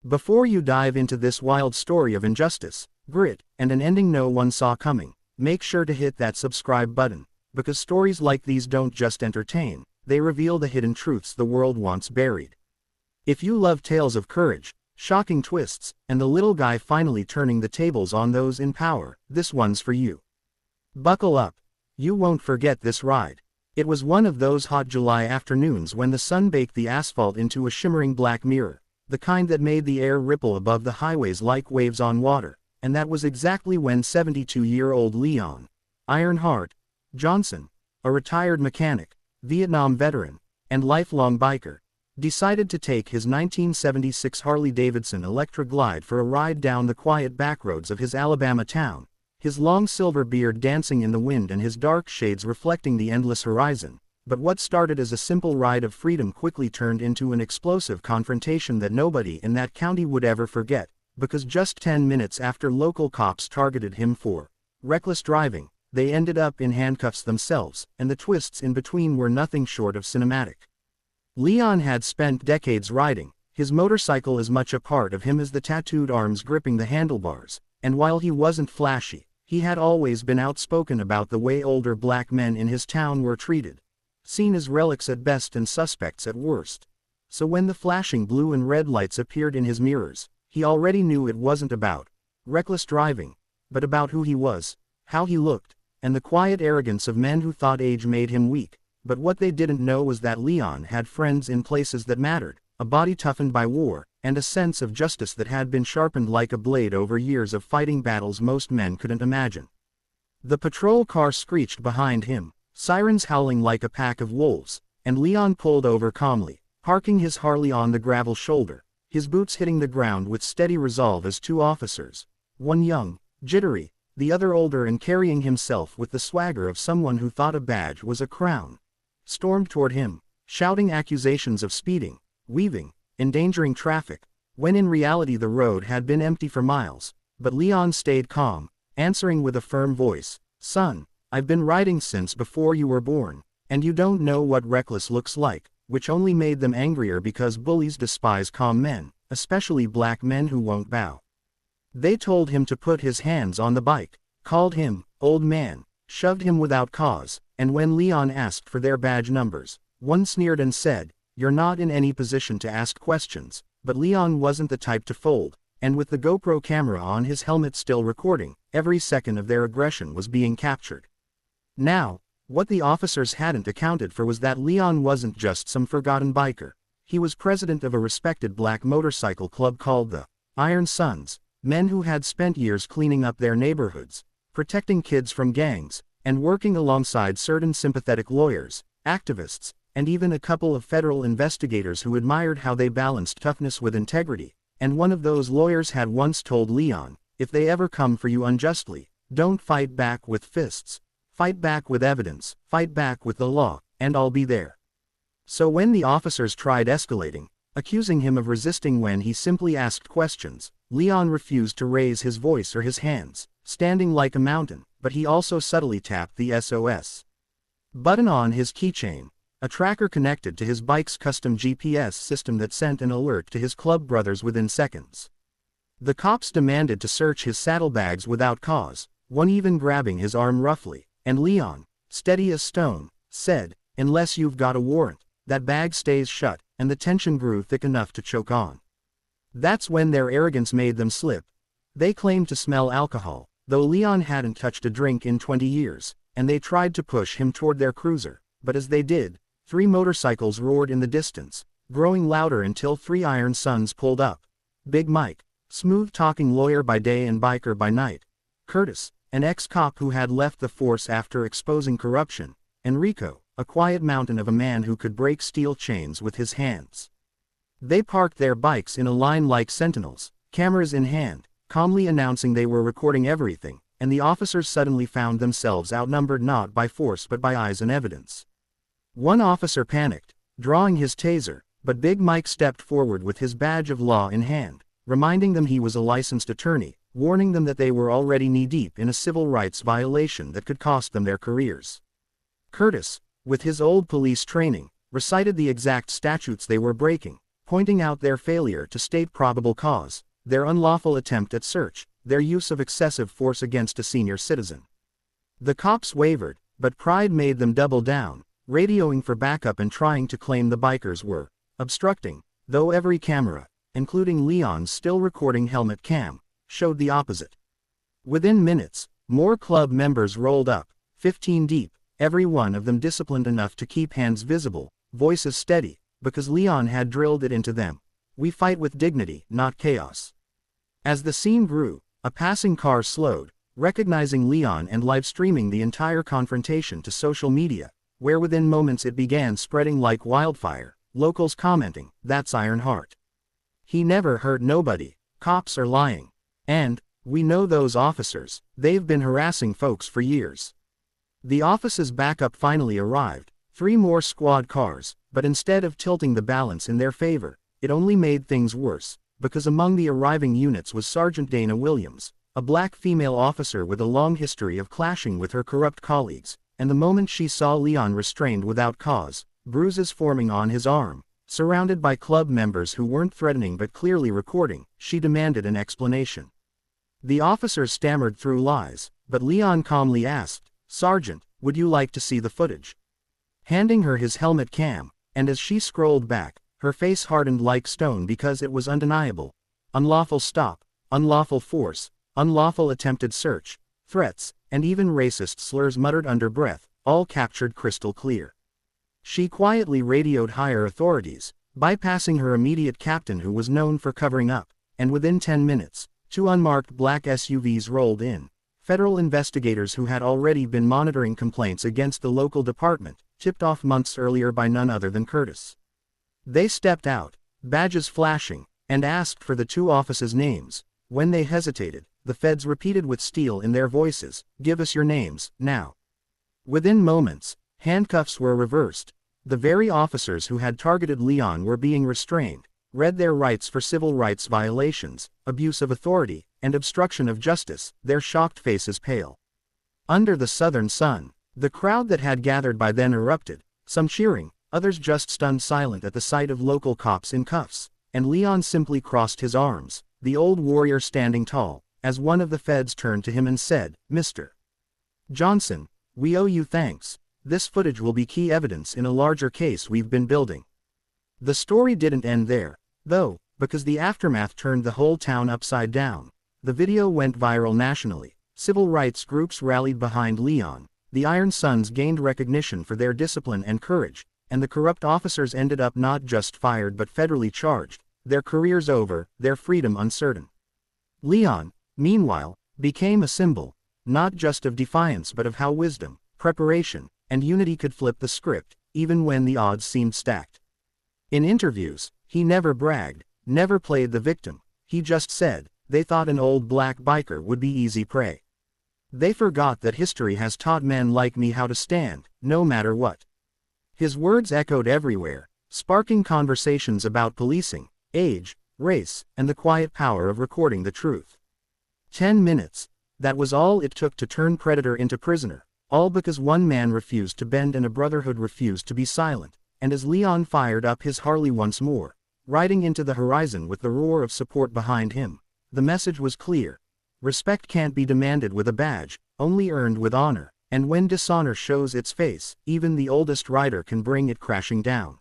Before you dive into this wild story of injustice, grit, and an ending no one saw coming, make sure to hit that subscribe button, because stories like these don't just entertain, they reveal the hidden truths the world wants buried. If you love tales of courage, shocking twists, and the little guy finally turning the tables on those in power, this one's for you. Buckle up. You won't forget this ride. It was one of those hot July afternoons when the sun baked the asphalt into a shimmering black mirror, the kind that made the air ripple above the highways like waves on water, and that was exactly when 72-year-old Leon Ironheart Johnson, a retired mechanic, Vietnam veteran, and lifelong biker, decided to take his 1976 Harley-Davidson Electra Glide for a ride down the quiet backroads of his Alabama town, his long silver beard dancing in the wind and his dark shades reflecting the endless horizon. But what started as a simple ride of freedom quickly turned into an explosive confrontation that nobody in that county would ever forget, because just 10 minutes after local cops targeted him for reckless driving, they ended up in handcuffs themselves, and the twists in between were nothing short of cinematic. Leon had spent decades riding, his motorcycle as much a part of him as the tattooed arms gripping the handlebars, and while he wasn't flashy, he had always been outspoken about the way older black men in his town were treated, seen as relics at best and suspects at worst. So when the flashing blue and red lights appeared in his mirrors, he already knew it wasn't about reckless driving, but about who he was, how he looked, and the quiet arrogance of men who thought age made him weak. But what they didn't know was that Leon had friends in places that mattered, a body toughened by war, and a sense of justice that had been sharpened like a blade over years of fighting battles most men couldn't imagine. The patrol car screeched behind him, sirens howling like a pack of wolves, and Leon pulled over calmly, parking his Harley on the gravel shoulder, his boots hitting the ground with steady resolve as two officers, one young, jittery, the other older and carrying himself with the swagger of someone who thought a badge was a crown, stormed toward him, shouting accusations of speeding, weaving, endangering traffic, when in reality the road had been empty for miles. But Leon stayed calm, answering with a firm voice, "Son, I've been riding since before you were born, and you don't know what reckless looks like," which only made them angrier because bullies despise calm men, especially black men who won't bow. They told him to put his hands on the bike, called him old man, shoved him without cause, and when Leon asked for their badge numbers, one sneered and said, "You're not in any position to ask questions." But Leon wasn't the type to fold, and with the GoPro camera on his helmet still recording, every second of their aggression was being captured. Now, what the officers hadn't accounted for was that Leon wasn't just some forgotten biker. He was president of a respected black motorcycle club called the Iron Sons, men who had spent years cleaning up their neighborhoods, protecting kids from gangs, and working alongside certain sympathetic lawyers, activists, and even a couple of federal investigators who admired how they balanced toughness with integrity. And one of those lawyers had once told Leon, "If they ever come for you unjustly, don't fight back with fists. Fight back with evidence, fight back with the law, and I'll be there." So when the officers tried escalating, accusing him of resisting when he simply asked questions, Leon refused to raise his voice or his hands, standing like a mountain, but he also subtly tapped the SOS button on his keychain, a tracker connected to his bike's custom GPS system that sent an alert to his club brothers within seconds. The cops demanded to search his saddlebags without cause, one even grabbing his arm roughly, and Leon, steady as stone, said, "Unless you've got a warrant, that bag stays shut," and the tension grew thick enough to choke on. That's when their arrogance made them slip. They claimed to smell alcohol, though Leon hadn't touched a drink in 20 years, and they tried to push him toward their cruiser, but as they did, 3 motorcycles roared in the distance, growing louder until 3 Iron Sons pulled up. Big Mike, smooth-talking lawyer by day and biker by night; Curtis, an ex-cop who had left the force after exposing corruption; and Rico, a quiet mountain of a man who could break steel chains with his hands. They parked their bikes in a line like sentinels, cameras in hand, calmly announcing they were recording everything, and the officers suddenly found themselves outnumbered not by force but by eyes and evidence. One officer panicked, drawing his taser, but Big Mike stepped forward with his badge of law in hand, reminding them he was a licensed attorney, warning them that they were already knee-deep in a civil rights violation that could cost them their careers. Curtis, with his old police training, recited the exact statutes they were breaking, pointing out their failure to state probable cause, their unlawful attempt at search, their use of excessive force against a senior citizen. The cops wavered, but pride made them double down, radioing for backup and trying to claim the bikers were obstructing, though every camera, including Leon's still recording helmet cam, showed the opposite. Within minutes, more club members rolled up, 15 deep, every one of them disciplined enough to keep hands visible, voices steady, because Leon had drilled it into them. We fight with dignity, not chaos. As the scene grew, a passing car slowed, recognizing Leon and live-streaming the entire confrontation to social media, where within moments it began spreading like wildfire, locals commenting, "That's Ironheart. He never hurt nobody, cops are lying. And, we know those officers, they've been harassing folks for years." The office's backup finally arrived, 3 more squad cars, but instead of tilting the balance in their favor, it only made things worse, because among the arriving units was Sergeant Dana Williams, a black female officer with a long history of clashing with her corrupt colleagues, and the moment she saw Leon restrained without cause, bruises forming on his arm, surrounded by club members who weren't threatening but clearly recording, she demanded an explanation. The officer stammered through lies, but Leon calmly asked, "Sergeant, would you like to see the footage?" Handing her his helmet cam, and as she scrolled back, her face hardened like stone because it was undeniable. Unlawful stop, unlawful force, unlawful attempted search, threats, and even racist slurs muttered under breath, all captured crystal clear. She quietly radioed higher authorities, bypassing her immediate captain who was known for covering up, and within 10 minutes, 2 unmarked black SUVs rolled in. Federal investigators who had already been monitoring complaints against the local department, tipped off months earlier by none other than Curtis. They stepped out, badges flashing, and asked for the 2 officers' names. When they hesitated, the feds repeated with steel in their voices, "Give us your names, now." Within moments, handcuffs were reversed. The very officers who had targeted Leon were being restrained, read their rights for civil rights violations, abuse of authority, and obstruction of justice, their shocked faces pale. Under the southern sun, the crowd that had gathered by then erupted, some cheering, others just stunned silent at the sight of local cops in cuffs, and Leon simply crossed his arms, the old warrior standing tall, as one of the feds turned to him and said, "Mr. Johnson, we owe you thanks. This footage will be key evidence in a larger case we've been building." The story didn't end there, though, because the aftermath turned the whole town upside down. The video went viral nationally, civil rights groups rallied behind Leon, the Iron Sons gained recognition for their discipline and courage, and the corrupt officers ended up not just fired but federally charged, their careers over, their freedom uncertain. Leon, meanwhile, became a symbol, not just of defiance but of how wisdom, preparation, and unity could flip the script, even when the odds seemed stacked. In interviews, he never bragged, never played the victim, he just said, "They thought an old black biker would be easy prey. They forgot that history has taught men like me how to stand, no matter what." His words echoed everywhere, sparking conversations about policing, age, race, and the quiet power of recording the truth. 10 minutes, that was all it took to turn predator into prisoner, all because one man refused to bend and a brotherhood refused to be silent, and as Leon fired up his Harley once more, riding into the horizon with the roar of support behind him, the message was clear. Respect can't be demanded with a badge, only earned with honor, and when dishonor shows its face, even the oldest rider can bring it crashing down.